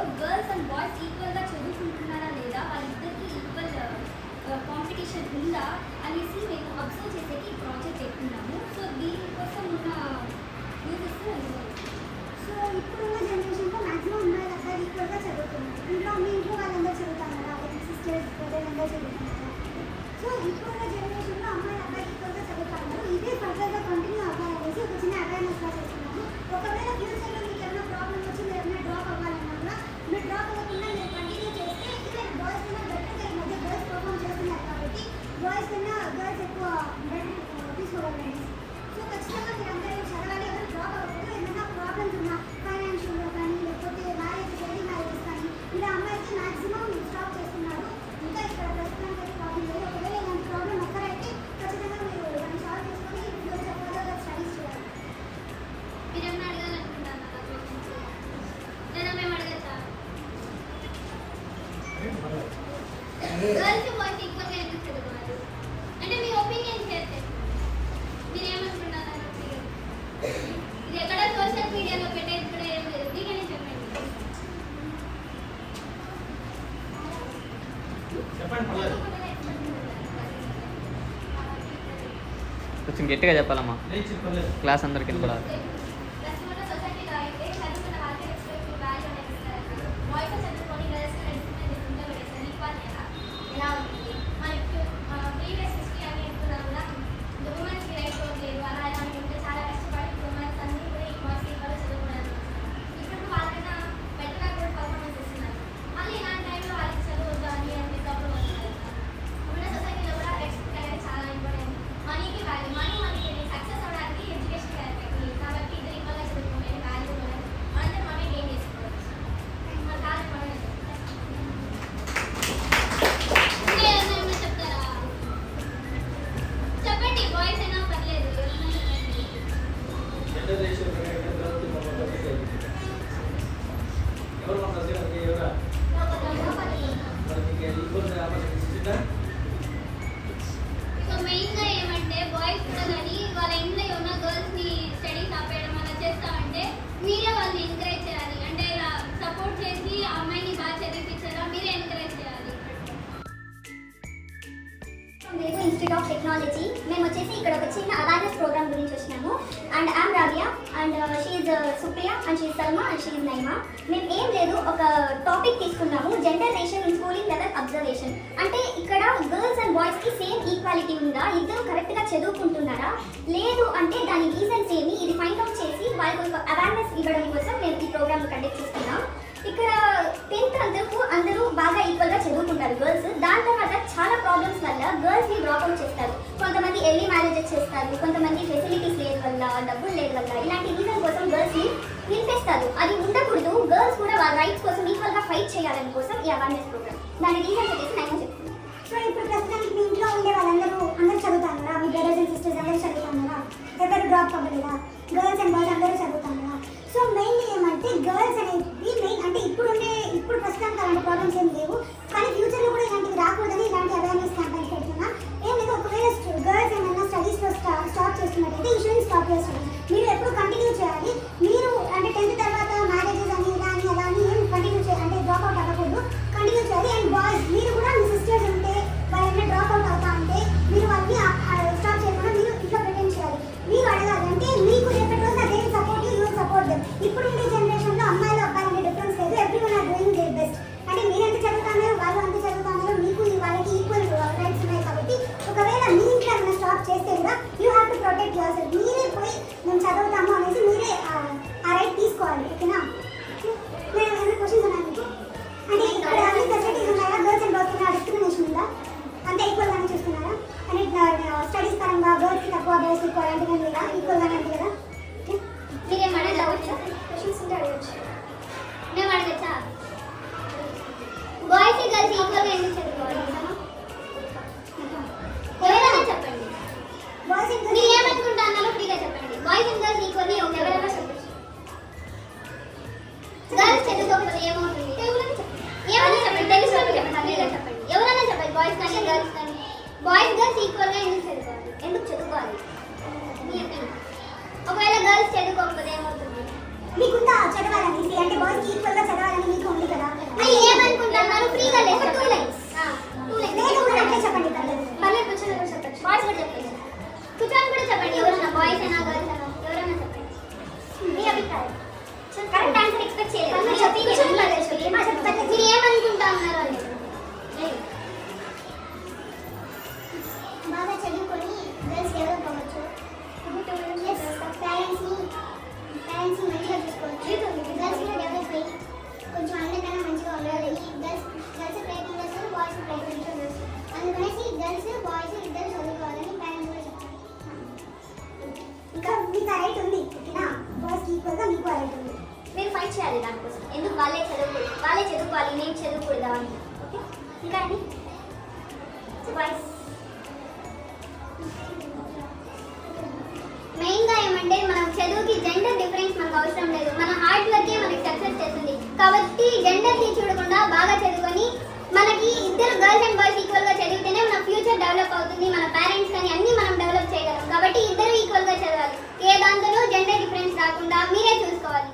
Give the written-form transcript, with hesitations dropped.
జనరేషన్లో girls and boys ఈక్వల్గా చదువుకుంటున్నారా లేదా, వాళ్ళిద్దరికి ఈక్వల్ కాంపిటీషన్ ఉందా అనేసి మేము అబ్జర్వ్ చేసేకి ఈ ప్రాజెక్ట్ ఎక్కున్నాము. సో దీనికోసం ఉన్న యూజెస్ సో ఇప్పుడున్న జనరేషన్లో మ్యాక్సిమం అమ్మాయిలు అబ్బాయిలు ఈక్వల్గా చదువుతున్నారు. మీ ఇంట్లో వాళ్ళందరూ చదువుతున్నారా, సిస్టర్స్ బ్రదర్లందరూ చదువుతున్నారా? సో ఇప్పుడున్న జనరేషన్లో అమ్మాయిలు అబ్బాయిలు ఈక్వల్గా చదువుతున్నారు. ఇదే ఫర్దర్గా కంటిన్యూ అవ్వాలనేసి ఒక చిన్న అవేర్నెస్ లా చేస్తున్నాము. ఒకవేళ ఫ్యూచర్లో మీకు ఏమైనా ప్రాబ్లమ్ వచ్చి మీరు ఏమైనా డ్రాప్ అవ్వాలన్నా కూడా మీరు డ్రాప్ అవ్వకుండా మీరు కంటిన్యూ చేస్తే ఈవెన్ బాయ్స్ కన్నా బెటర్గా ఈ మధ్య గర్ల్స్ పర్ఫామ్ చేస్తున్నారు కాబట్టి బాయ్స్ కన్నా గర్ల్స్ ఎక్కువ బెటర్ తీసుకోగలండి. సో ఖచ్చితంగా మీరు అందరూ చదవాలి, ఎవరు డ్రాప్ అవ్వకూడదు. ఏమైనా ప్రాబ్లమ్స్ ఉన్నా ఫైనాన్షియల్గా కానీ లేకపోతే మ్యారేజెస్ ఎర్లీ మ్యారేజెస్ కానీ ఇలా అమ్మాయికి మ్యాక్సిమం స్టాప్ చేస్తున్నారు. ఇంకా ఇక్కడ ప్రస్తుతానికి అయితే ప్రాబ్లం లేదు. ఒకవేళ ఇలాంటి ప్రాబ్లం ఒక్కరైతే ఖచ్చితంగా మీరు దాన్ని సాల్వ్ చేసుకొని ఫ్యూచర్ ఫర్దర్గా స్టడీస్ చేయాలి. మీరు ఏమైనా అడగాలనుకుంటున్నారా లేదా మేము అడగచ్చా? గర్ల్స్ బాయ్స్ ఈక్వల్గా ఎందుకు చదువుతున్నారు అంటే మీ ఒపీనియన్ షేర్ చేయండి. మీరు ఏమనుకుంటున్నారు? ఇది ఎక్కడ సోషల్ మీడియాలో పెట్టేది కూడా ఏం లేదు, మీకనే చెప్పండి. కొంచెం గట్టిగా చెప్పాలమ్మా, క్లాస్ అందరికి కూడా. సొసైటీలో అయితే చదువుకున్న వాళ్ళకి రెస్పెక్ట్ వాల్యూ అనేది ఇస్తారు. బాయ్స్ చదువుకొని గర్ల్స్ ఈక్వాలిటీ ఎలా ఉంటుంది? మన ప్రీవియస్ హిస్టరీ అని ఎప్పుడు కూడా ఉమెన్స్కి రైట్స్ లేదు అలా ఎలా ఉంటే చాలా కష్టపడి ఉమెన్స్ అన్ని కూడా ఈ బాయ్స్ ఈక్వల్గా చదువుకోవడానికి ఇప్పుడు వాళ్ళకైనా బెటర్గా కూడా పర్ఫార్మెన్స్ ఇస్తున్నారు. మళ్ళీ ఇలాంటి టైంలో వాళ్ళకి చదువు అని అన్ని ప్రాబ్లం వస్తున్నారు. ఉన్న సొసైటీలో కూడా రెస్పెక్ట్ అనేది చాలా ఇంపార్టెంట్. మనీకి వాల్యూ, మనకి సక్సెస్ అవ్వడానికి ఎడ్యుకేషన్ క్యారెక్టర్ కాబట్టి ఇద్దరు ఈక్వల్గా చదువుకుంటే వాల్యూ మనంతా మనమే గెయిన్ చేసుకోవచ్చు. మన కాలం మనమే చెప్తారా? చెప్పండి, బాయ్స్ అయినా పర్లేదు, సో మెయిన్గా ఏమంటే బాయ్స్ కూడా కానీ వాళ్ళ ఇంట్లో ఉన్న గర్ల్స్ని స్టడీస్ ఆపేయడం అలా చేస్తామంటే మీరే వాళ్ళని ఎంకరేజ్ చేయాలి. అంటే ఇలా సపోర్ట్ చేసి ఆ అమ్మాయిని బాగా చదివించారా మీరే ఎంకరేజ్ చేయాలి. మేము ఇన్స్టిట్యూట్ ఆఫ్ టెక్నాలజీ మేము వచ్చేసి ఇక్కడ ఒక చిన్న అవేర్నెస్ ప్రోగ్రామ్ గురించి వచ్చినాము. And I'm Raviya and she Supriya and she Salma and she Naima. మేము ఏం లేదు ఒక టాపిక్ తీసుకున్నాము, gender ratio in schooling level observation. అంటే ఇక్కడ గర్ల్స్ అండ్ బాయ్స్కి సేమ్ ఈక్వాలిటీ ఉందా, ఇద్దరు కరెక్ట్గా చదువుకుంటున్నారా లేదు అంటే దాని రీజన్స్ ఏమి, ఇది ఫైండ్ అవుట్ చేసి వాళ్ళకి ఒక అవేర్నెస్ ఇవ్వడం కోసం మేము ఈ ప్రోగ్రామ్ కండక్ట్ చేస్తున్నాం. ఇక్కడ 10th అందరూ బాగా ఈక్వల్గా చదువుకుంటారు గర్ల్స్. దాని తర్వాత చాలా ప్రాబ్లమ్స్ వల్ల గర్ల్స్ని డ్రాప్అవుట్ చేస్తారు. కొంతమంది ఎర్లీ మ్యారేజెస్ చేస్తారు, కొంతమంది ఫెసిలిటీస్ లేదు వల్ల, డబ్బులు లేదు వల్ల, ఇలాంటి రీజన్ కోసం గర్ల్స్ని నింపేస్తారు. అది ఉండకూడదు. గర్ల్స్ కూడా వాళ్ళ రైట్స్ కోసం ఈక్వల్గా ఫైట్ చేయాలని కోసం ఈ అవేర్నెస్ ప్రోగ్రామ్. దాని రీజన్స్ వచ్చేసి నేను చెప్తున్నాను. సో ఇప్పుడు ప్రస్తుతానికి మీ ఇంట్లో ఉండే వాళ్ళందరూ చదువుతారా? మీ బ్రదర్స్ అండ్ సిస్టర్స్ అందరూ చదువుతారా? ఎవరు డ్రాప్ అవ్వలేదా? గర్ల్స్ అండ్ బాయ్స్ అందరూ చదువుతారా? సో మెయిన్లీ ఏమంటే గర్ల్స్ అనేది మెయిన్ అంటే ఇప్పుడు ప్రస్తుతానికి అలాంటి ప్రాబ్లమ్స్ ఏమి లేవు, కానీ ఫ్యూచర్లో కూడా ఇలాంటివి రాకూడదని ఇలాంటి అవేర్నెస్ క్యాంపెయిన్స్ పెడుతున్నా. ఏం లేదు, ఒకవేళ గర్ల్స్ ఏమైనా స్టడీస్లో స్టాప్ చేస్తున్నట్టయితే ఈ షుడ్ స్టాప్ చేస్తారు. మీరు ఎప్పుడు కంటిన్యూ చేయాలి. మీరు అంటే 10th తర్వాత మ్యారేజెస్ అని ఇలా అని అలా అని ఏం కంటిన్యూ చేయాలి అంటే డ్రాప్ అవుట్ అవ్వకూడదు, కంటిన్యూ చేయాలి. అండ్ బాయ్స్ మీరు కూడా మీ సిస్టర్స్ ఉంటే వాళ్ళని డ్రాప్ అవుట్ అవుతా అంటే మీరు వాళ్ళని స్టాప్ చేయకుండా మీరు ఇంట్లో ప్రిటెండ్ చేయాలి. మీరు అడగాలి అంటే మీకు రేపటి రోజు అదే సపోర్ట్ యూ సపోర్ట్ దెమ్. ఇప్పుడు ఉండే జనరేషన్లో అమ్మాయిలు అబ్బాయిలు డిఫరెన్స్ లేదు, everyone are doing their best. అంటే మీరు ఎంత చదువుతానో వాళ్ళు అంత చదువుతానో మీకు వాళ్ళకి ఈక్వల్ రైట్స్ ఉన్నాయి కాబట్టి ఒకవేళ మీ ఇంట్లో ఏమైనా స్టాప్ చేస్తే కూడా you have to protect your self. మీరే పోయి మేము చదువుతాము అనేసి మీరే ఆ రైట్ తీసుకోవాలి. ఓకేనా? నేను ఏమైనా క్వశ్చన్స్ ఉన్నాను మీకు అంటే ఇక్కడ అన్ని ఫెసిలిటీస్ ఉన్నాయా? గర్ల్స్ అండ్ బాయ్స్ కింద డిస్క్రిమినేషన్ ఉందా? అంతే ఈక్వల్గానే చూస్తున్నారా? అంటే స్టడీస్ పరంగా గర్ల్స్కి తక్కువ బాయ్స్కి ఎక్కువ అలాంటివి లేదా? ఈక్వల్గానే ఉంది కదా? మీరేమన్నా అడగచ్చా? క్వశ్చన్స్ ఉంటే అడగచ్చు. మేము అడగచ్చా? బాయ్స్ గర్ల్స్ ఈక్వల్గా ఎందుకు చదువుకోవాలి? ఎవరైనా చెప్పండి. బాయ్స్ అండ్ మీరు ఏమనుకుంటున్నారో ఫ్రీగా చెప్పండి. బాయ్స్ అండ్ గర్ల్స్ ఈక్వల్లీ ఎవరైనా చెప్పండి. గర్ల్స్ చదువుకోకపోతే ఏమవుతుంది? ఏమైనా చెప్పండి, తెలుసుకోండి చెప్పండి, ఫ్రీగా చెప్పండి. ఎవరైనా చెప్పండి, బాయ్స్ కానీ గర్ల్స్ కానీ. బాయ్స్ గర్ల్స్ ఈక్వల్గా ఎందుకు చదువుకోవాలి? మీ ఒపీనియన్. ఒకవేళ గర్ల్స్ చదువుకోకపోతే ఏమవుతుంది? మీకుందా చదవాలని అంటే బాయ్స్ ఈక్వల్ గా చదవాలని మీకు ఉంది కదా మరి ఏమనుకుంటున్నారు ఫ్రీగా లేదు 2 లైన్స్ లేదు కూడా అట్లే చెప్పండి పర్లేదు కూర్చొని కూడా చెప్పచ్చు బాయ్స్ కూడా చెప్పండి కూర్చొని కూడా చెప్పండి ఎవరైనా బాయ్స్ అయినా గర్ల్స్ అయినా ఎవరైనా చెప్పండి మీ అభిప్రాయం కరెక్ట్ ఆన్సర్ ఎక్స్పెక్ట్ చేయలేదు మీరు ఏమనుకుంటా ఉన్నారు అనేది బాగా చదువుకొని గర్ల్స్ డెవలప్ అవ్వచ్చు పేరెంట్స్ని మంచిగా చూసుకోవచ్చు గర్ల్స్ కూడా డెవలప్ అయ్యి కొంచెం అందరికన్నా మంచిగా ఉండాలి గర్ల్స్ ప్రయత్నం చేస్తారు బాయ్స్ ప్రయత్నం చేస్తారు అందుకనేసి గర్ల్స్ బాయ్స్ ఇద్దరు చదువుకోవాలని పేరెంట్స్ కూడా చెప్తారు ఇంకా మీకు రైట్ ఉంది ఓకేనా బాయ్స్కి ఈక్వల్గా మీకు రైట్ ఉంది మీరు ఫైట్ చేయాలి దానికోసం ఎందుకు వాళ్ళే చదువుకోవాలి నేను చదువుకూడదా అని ఓకే ఇంకా అండి బాయ్స్ మెయిన్గా ఏమంటే మనం చదువుకి జెండర్ డిఫరెన్స్ మనకు అవసరం లేదు మన హార్డ్ వర్కే మనకి సక్సెస్ చేస్తుంది కాబట్టి జెండర్ని చూడకుండా బాగా చదువుకొని మనకి ఇద్దరు గర్ల్స్ అండ్ బాయ్స్ ఈక్వల్గా చదివితేనే మన ఫ్యూచర్ డెవలప్ అవుతుంది మన పేరెంట్స్ కానీ అన్నీ మనం డెవలప్ చేయగలం కాబట్టి ఇద్దరు ఈక్వల్గా చదవాలి ఏ దాంతోనూ జెండర్ డిఫరెన్స్ రాకుండా మీరే చూసుకోవాలి